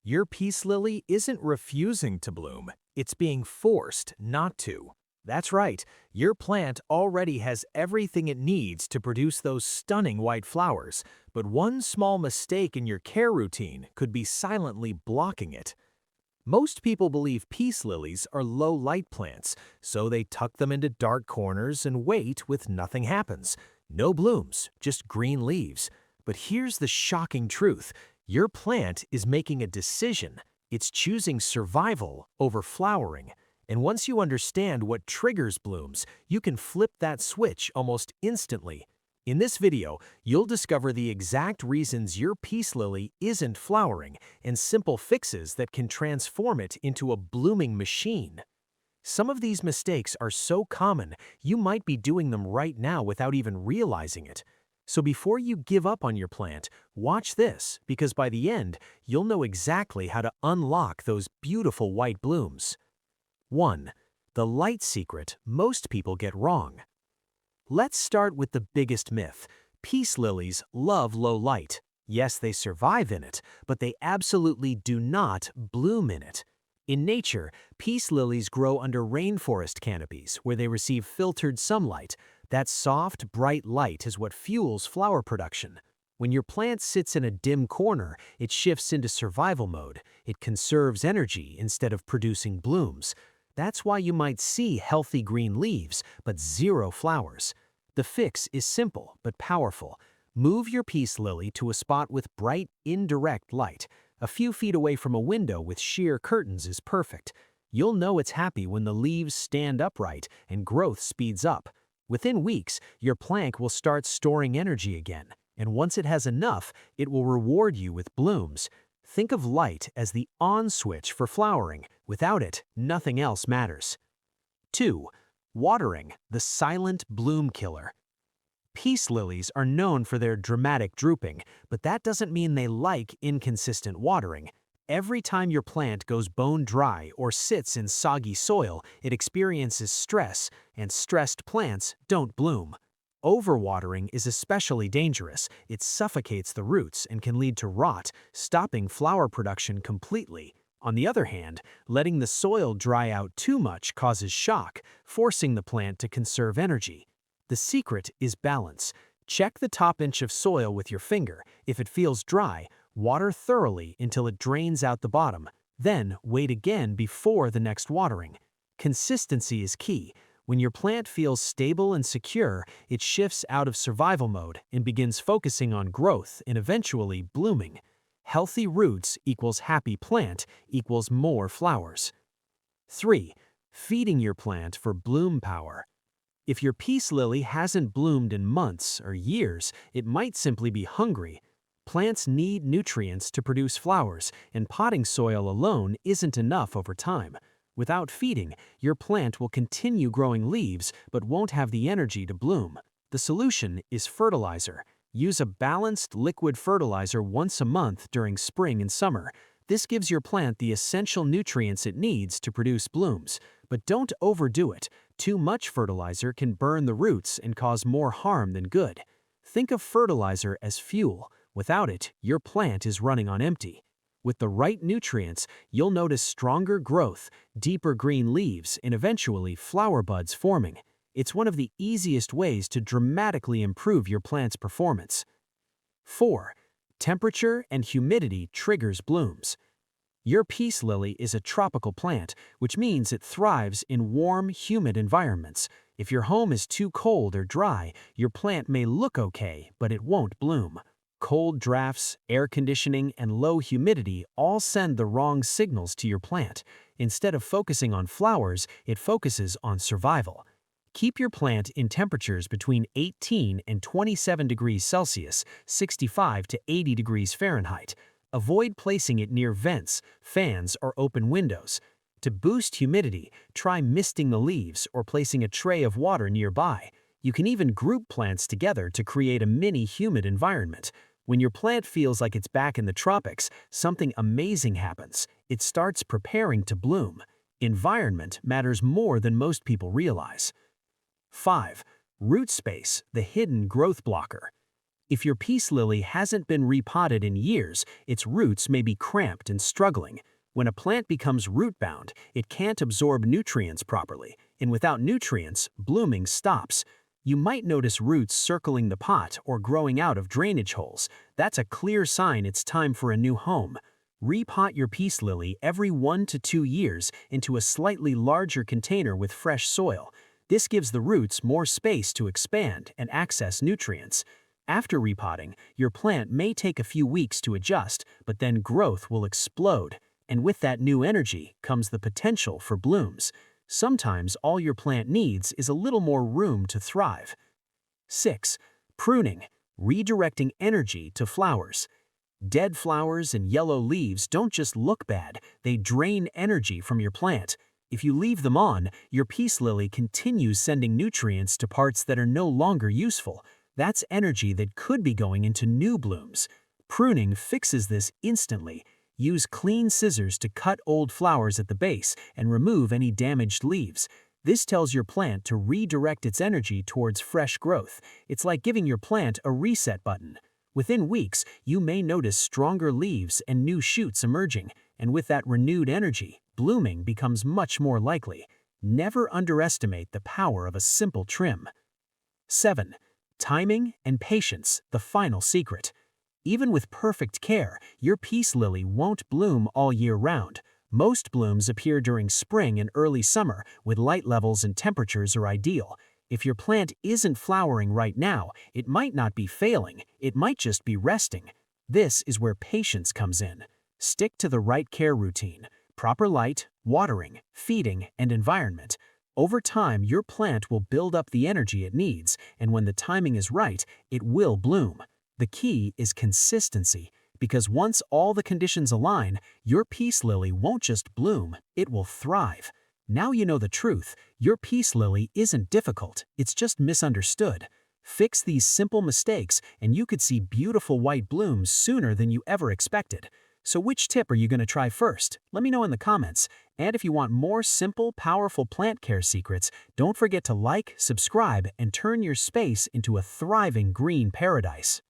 Your peace lily isn't refusing to bloom, it's being forced not to. That's right, your plant already has everything it needs to produce those stunning white flowers, but one small mistake in your care routine could be silently blocking it. Most people believe peace lilies are low-light plants, so they tuck them into dark corners and wait with nothing happens. No blooms, just green leaves. But here's the shocking truth. Your plant is making a decision. It's choosing survival over flowering. And once you understand what triggers blooms, you can flip that switch almost instantly. In this video, you'll discover the exact reasons your peace lily isn't flowering and simple fixes that can transform it into a blooming machine. Some of these mistakes are so common, you might be doing them right now without even realizing it. So before you give up on your plant, watch this, because by the end, you'll know exactly how to unlock those beautiful white blooms. 1. The light secret most people get wrong. Let's start with the biggest myth. Peace lilies love low light. Yes, they survive in it, but they absolutely do not bloom in it. In nature, peace lilies grow under rainforest canopies where they receive filtered sunlight. That soft, bright light is what fuels flower production. When your plant sits in a dim corner, it shifts into survival mode. It conserves energy instead of producing blooms. That's why you might see healthy green leaves, but zero flowers. The fix is simple but powerful. Move your peace lily to a spot with bright, indirect light. A few feet away from a window with sheer curtains is perfect. You'll know it's happy when the leaves stand upright and growth speeds up. Within weeks, your plant will start storing energy again, and once it has enough, it will reward you with blooms. Think of light as the on switch for flowering. Without it, nothing else matters. 2. Watering, the silent bloom killer. Peace lilies are known for their dramatic drooping, but that doesn't mean they like inconsistent watering. Every time your plant goes bone dry or sits in soggy soil, it experiences stress, and stressed plants don't bloom. Overwatering is especially dangerous. It suffocates the roots and can lead to rot, stopping flower production completely. On the other hand, letting the soil dry out too much causes shock, forcing the plant to conserve energy. The secret is balance. Check the top inch of soil with your finger. If it feels dry, water thoroughly until it drains out the bottom. Then wait again before the next watering. Consistency is key. When your plant feels stable and secure, it shifts out of survival mode and begins focusing on growth and eventually blooming. Healthy roots equals happy plant equals more flowers. 3. Feeding your plant for bloom power. If your peace lily hasn't bloomed in months or years, it might simply be hungry. Plants need nutrients to produce flowers, and potting soil alone isn't enough over time. Without feeding, your plant will continue growing leaves but won't have the energy to bloom. The solution is fertilizer. Use a balanced liquid fertilizer once a month during spring and summer. This gives your plant the essential nutrients it needs to produce blooms. But don't overdo it. Too much fertilizer can burn the roots and cause more harm than good. Think of fertilizer as fuel. Without it, your plant is running on empty. With the right nutrients, you'll notice stronger growth, deeper green leaves, and eventually flower buds forming. It's one of the easiest ways to dramatically improve your plant's performance. 4. Temperature and humidity triggers blooms. Your peace lily is a tropical plant, which means it thrives in warm, humid environments. If your home is too cold or dry, your plant may look okay, but it won't bloom. Cold drafts, air conditioning, and low humidity all send the wrong signals to your plant. Instead of focusing on flowers, it focuses on survival. Keep your plant in temperatures between 18 and 27 degrees Celsius, 65 to 80 degrees Fahrenheit. Avoid placing it near vents, fans, or open windows. To boost humidity, try misting the leaves or placing a tray of water nearby. You can even group plants together to create a mini humid environment. When your plant feels like it's back in the tropics, something amazing happens. It starts preparing to bloom. Environment matters more than most people realize. 5. Root space, the hidden growth blocker. If your peace lily hasn't been repotted in years, its roots may be cramped and struggling. When a plant becomes root-bound, it can't absorb nutrients properly, and without nutrients, blooming stops. You might notice roots circling the pot or growing out of drainage holes. That's a clear sign it's time for a new home. Repot your peace lily every 1 to 2 years into a slightly larger container with fresh soil. This gives the roots more space to expand and access nutrients. After repotting, your plant may take a few weeks to adjust, but then growth will explode. And with that new energy comes the potential for blooms. Sometimes all your plant needs is a little more room to thrive. 6. Pruning, redirecting energy to flowers. Dead flowers and yellow leaves don't just look bad, they drain energy from your plant. If you leave them on, your peace lily continues sending nutrients to parts that are no longer useful. That's energy that could be going into new blooms. Pruning fixes this instantly. Use clean scissors to cut old flowers at the base and remove any damaged leaves. This tells your plant to redirect its energy towards fresh growth. It's like giving your plant a reset button. Within weeks, you may notice stronger leaves and new shoots emerging, and with that renewed energy, blooming becomes much more likely. Never underestimate the power of a simple trim. 7. Timing and patience, the final secret. Even with perfect care, your peace lily won't bloom all year round. Most blooms appear during spring and early summer, when light levels and temperatures are ideal. If your plant isn't flowering right now, it might not be failing, it might just be resting. This is where patience comes in. Stick to the right care routine: proper light, watering, feeding, and environment. Over time, your plant will build up the energy it needs, and when the timing is right, it will bloom. The key is consistency, because once all the conditions align, your peace lily won't just bloom, it will thrive. Now you know the truth. Your peace lily isn't difficult, it's just misunderstood. Fix these simple mistakes and you could see beautiful white blooms sooner than you ever expected. So which tip are you going to try first? Let me know in the comments. And if you want more simple, powerful plant care secrets, don't forget to like, subscribe, and turn your space into a thriving green paradise.